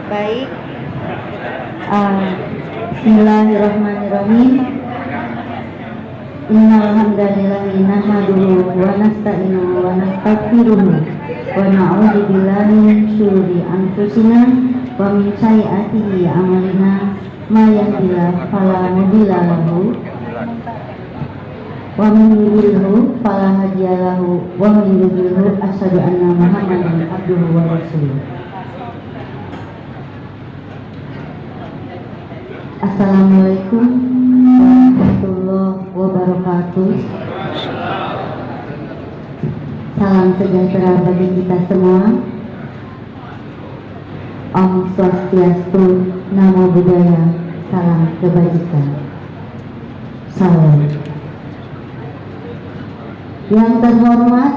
Baik. Bismillahirrahmanirrahim. Innal hamdalillahi nahmaduhu wa nasta'inuhu wa nastaghfiruhu wa na'udzu billahi min syururi anfusina wa min sayyiati a'malina may yahdihillahu fala mudilla lahu wa man yudlilhu fala hadiya lahu wa man yudlilhu asyhadu anna Muhammadan abduhu wa rasuluh. Assalamualaikum warahmatullahi wabarakatuh. Salam sejahtera bagi kita semua. Om Swastiastu, Namo Buddhaya, salam kebajikan. Salam. Yang terhormat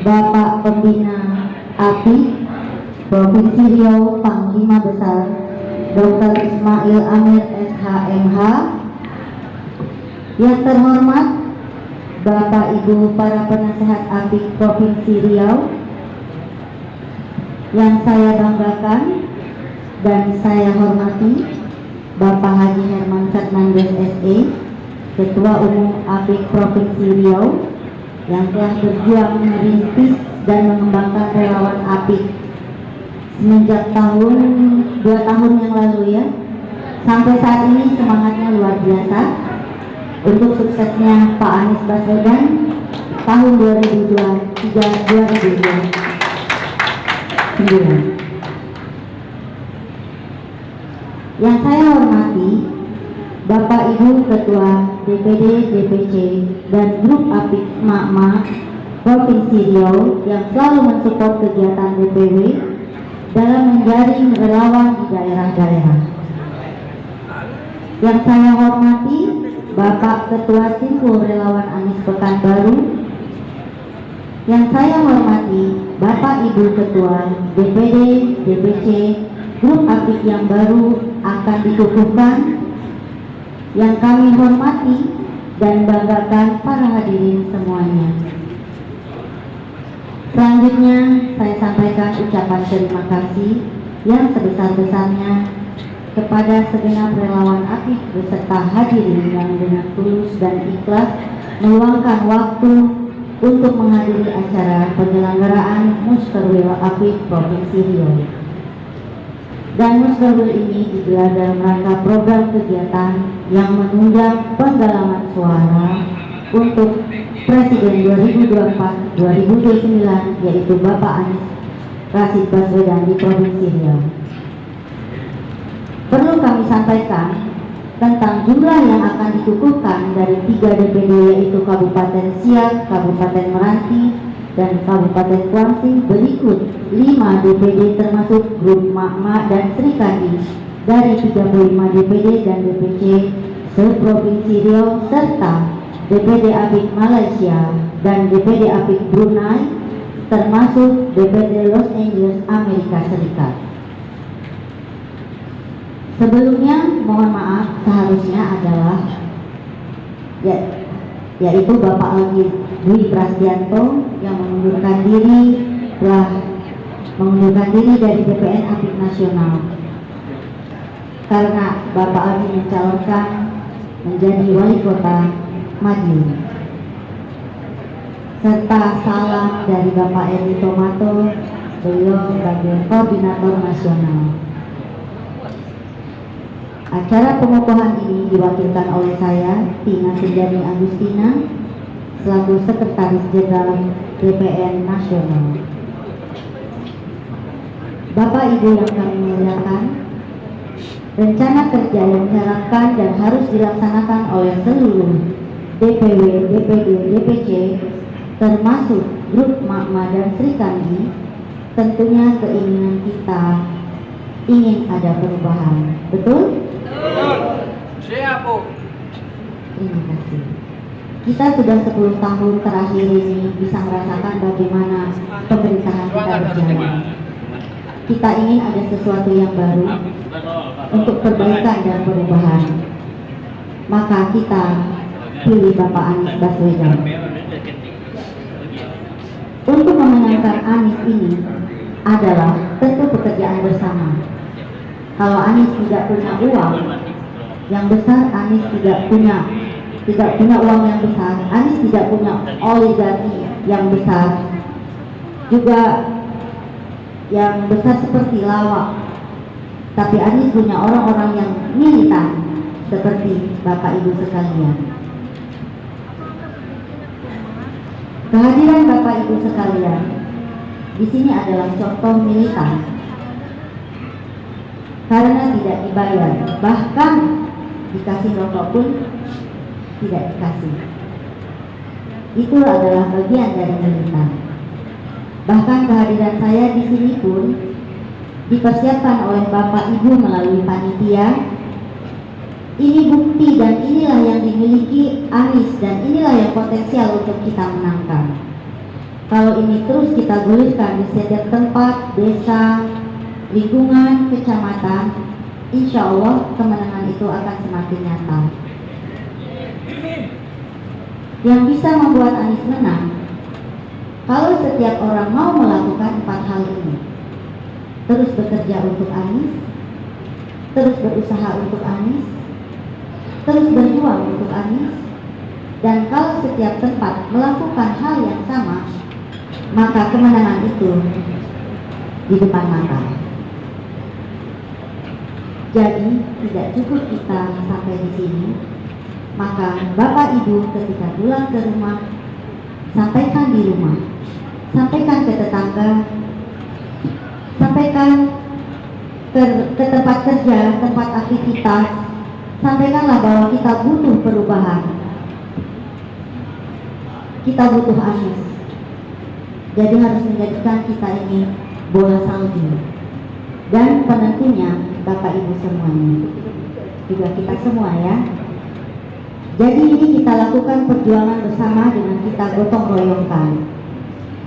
Bapak Pembina API Provinsi Riau Panglima Besar Dr. Ismail Amir SHMH, yang terhormat Bapak Ibu para penasehat API Provinsi Riau, yang saya banggakan dan saya hormati Bapak Haji Herman Fernandes SE, Ketua Umum API Provinsi Riau, yang telah berjuang merintis dan mengembangkan relawan API semenjak 2 tahun yang lalu ya, sampai saat ini semangatnya luar biasa untuk suksesnya Pak Anies Baswedan tahun 2023-2029. Yang saya hormati Bapak Ibu Ketua DPD, DPC dan Grup API Mak-Mak Provinsi Riau yang selalu mensupport kegiatan DPW dalam menjaring relawan di daerah-daerah. Yang saya hormati Bapak Ketua Simpul Relawan Anies Pekanbaru. Yang saya hormati Bapak Ibu Ketua DPD, DPC, Grup API yang baru akan dikukuhkan. Yang kami hormati dan banggakan para hadirin semuanya. Selanjutnya saya sampaikan ucapan terima kasih yang sebesar-besarnya kepada segenap relawan API beserta hadirin yang dengan tulus dan ikhlas meluangkan waktu untuk menghadiri acara penyelenggaraan Muskerwil API Provinsi Riau. Dan Muskerwil ini digelar dalam rangka program kegiatan yang menunjang penggalaman suara untuk Presiden 2024-2029, yaitu Bapak Anies Rashid Baswedan di Provinsi Riau. Perlu kami sampaikan tentang jumlah yang akan dikukuhkan dari 3 DPD, yaitu Kabupaten Siak, Kabupaten Meranti, dan Kabupaten Kuangsing berikut. 5 DPD termasuk Grup Mak-Mak dan Sri Kandi dari 35 DPD dan DPC se-Provinsi Riau, serta DPD API Malaysia dan DPD API Brunei, termasuk DPD Los Angeles, Amerika Serikat. Sebelumnya mohon maaf, seharusnya adalah yaitu Bapak Algi Dwi Prasetyanto yang mengundurkan diri dari DPN API Nasional karena Bapak Algi mencalonkan menjadi Wali Kota Madiun. Serta salam dari Bapak Edi Tomato, beliau sebagai Koordinator Nasional. Acara pengukuhan ini diwakilkan oleh saya, Tina Sundani Agustina, selaku Sekretaris Jenderal DPN Nasional. Bapak Ibu yang kami muliakan, rencana kerja yang diharapkan dan harus dilaksanakan oleh seluruh DPW, DPD, DPC, termasuk Grup Mak-Mak dan Sri Kandi, tentunya keinginan kita ingin ada perubahan. Betul? Betul. Siap, Bu. Terima kasih. Kita sudah 10 tahun terakhir ini bisa merasakan bagaimana pemerintahan kita berjalan. Kita ingin ada sesuatu yang baru untuk perbaikan dan perubahan. Maka kita pilih Bapak Anies Baswedan. Untuk memenangkan Anies ini adalah tentu pekerjaan bersama. Kalau Anies tidak punya uang yang besar, Anies tidak punya uang yang besar, Anies tidak punya oligarki yang besar, juga yang besar seperti lawak. Tapi Anies punya orang-orang yang militan seperti Bapak Ibu sekalian. Kehadiran Bapak Ibu sekalian di sini adalah contoh militan, karena tidak dibayar, bahkan dikasih rokok pun tidak dikasih. Itu adalah bagian dari militan. Bahkan kehadiran saya di sini pun dipersiapkan oleh Bapak Ibu melalui panitia. Ini bukti dan inilah yang dimiliki Anies, dan inilah yang potensial untuk kita menangkan. Kalau ini terus kita gulirkan di setiap tempat, desa, lingkungan, kecamatan, insya Allah kemenangan itu akan semakin nyata. Yang bisa membuat Anies menang, kalau setiap orang mau melakukan 4 hal ini: terus bekerja untuk Anies, terus berusaha untuk Anies, terus berjuang untuk Anies, dan kalau setiap tempat melakukan hal yang sama, maka kemenangan itu di depan mata. Jadi tidak cukup kita sampai di sini, maka Bapak Ibu ketika pulang ke rumah, sampaikan di rumah, sampaikan ke tetangga, sampaikan ke tempat kerja, tempat aktivitas, sampaikanlah bahwa kita butuh perubahan, kita butuh Anies. Jadi harus menjadikan kita ini bola salju, dan penentunya Bapak Ibu semuanya, juga kita semua ya. Jadi ini kita lakukan perjuangan bersama dengan kita gotong royongkan.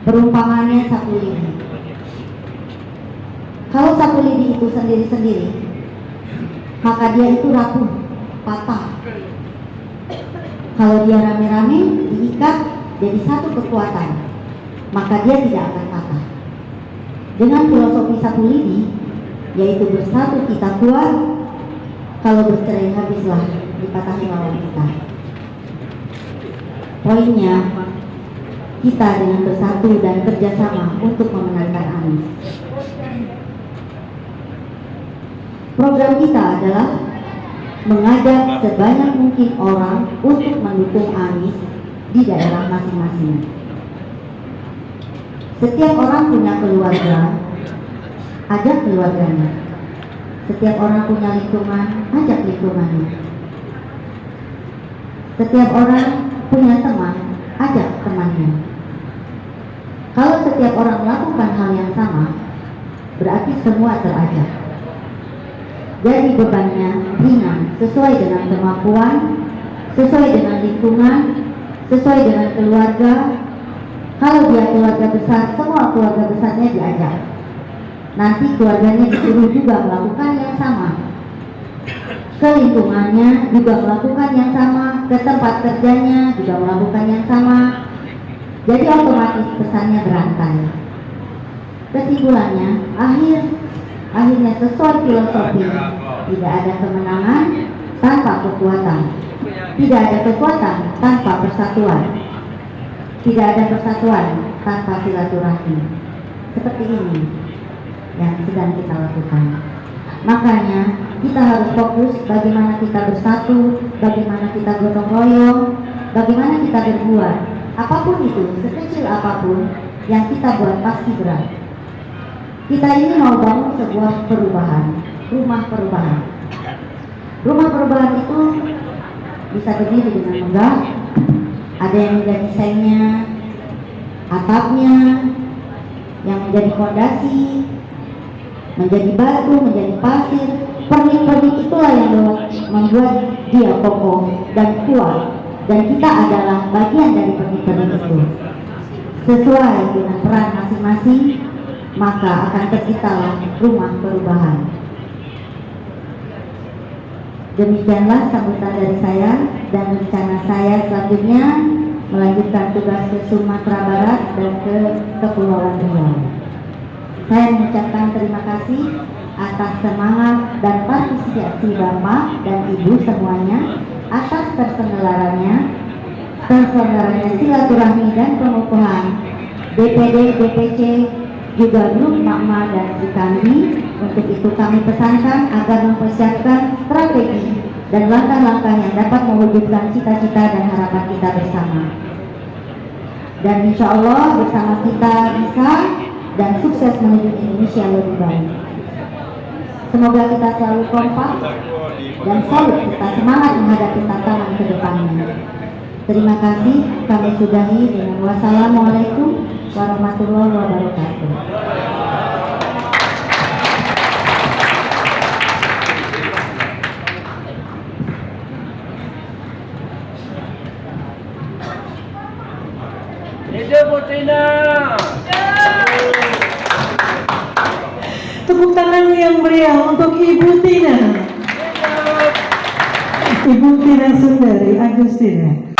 Perumpamannya sapu lidi. Kalau sapu lidi itu sendiri-sendiri, maka dia itu rapuh, patah. Kalau dia rame-rame diikat jadi satu kekuatan, maka dia tidak akan patah. Dengan filosofi sapu lidi, yaitu bersatu kita kuat, kalau bercerai habislah dipatahi lawan kita. Poinnya, kita dengan bersatu dan kerjasama untuk memenangkan Anies. Program kita adalah mengajak sebanyak mungkin orang untuk mendukung Anies di daerah masing-masing. Setiap orang punya keluarga, ajak keluarganya. Setiap orang punya lingkungan, ajak lingkungannya. Setiap orang punya teman, ajak temannya. Kalau setiap orang melakukan hal yang sama, berarti semua terajak. Jadi bebannya ringan, sesuai dengan kemampuan, sesuai dengan lingkungan, sesuai dengan keluarga. Kalau dia keluarga besar, semua keluarga besarnya diajak. Nanti keluarganya disuruh juga melakukan yang sama. Ke lingkungannya juga melakukan yang sama, ke tempat kerjanya juga melakukan yang sama. Jadi otomatis pesannya berantai. Kesimpulannya, akhirnya sesuai filosofi, tidak ada kemenangan tanpa kekuatan, tidak ada kekuatan tanpa persatuan, tidak ada persatuan tanpa silaturahmi. Seperti ini yang sedang kita lakukan. Makanya kita harus fokus bagaimana kita bersatu, bagaimana kita gotong royong, bagaimana kita berbuat. Apapun itu, sekecil apapun yang kita buat pasti berat. Kita ini mau bangun sebuah perubahan, rumah perubahan. Rumah perubahan itu bisa berdiri dengan megah, ada yang menjadi sengnya, atapnya, yang menjadi fondasi, menjadi batu, menjadi pasir. Pernik-pernik itulah yang membuat dia kokoh dan kuat, dan kita adalah bagian dari pernik-pernik itu. Sesuai dengan peran masing-masing, maka akan terciptalah rumah perubahan. Demikianlah sambutan dari saya, dan rencana saya selanjutnya melanjutkan tugas ke Sumatera Barat dan ke Kepulauan Riau. Saya mengucapkan terima kasih atas semangat dan partisipasi Bapak dan Ibu semuanya atas terselenggaranya silaturahmi dan pengukuhan DPD, DPC, juga grup Mama dan Sri Kandi. Untuk itu kami pesankan agar mempersiapkan strategi dan langkah-langkah yang dapat mewujudkan cita-cita dan harapan kita bersama. Dan insya Allah bersama kita bisa dan sukses menuju Indonesia lebih baik. Semoga kita selalu kompak dan solid serta semangat menghadapi tantangan ke depannya. Terima kasih, kami sudahi dengan wassalamualaikum warahmatullahi wabarakatuh. Hidup Putina. Tepuk tangan yang meriah untuk Ibu Tina. Ibu Tina Sundari Agustina.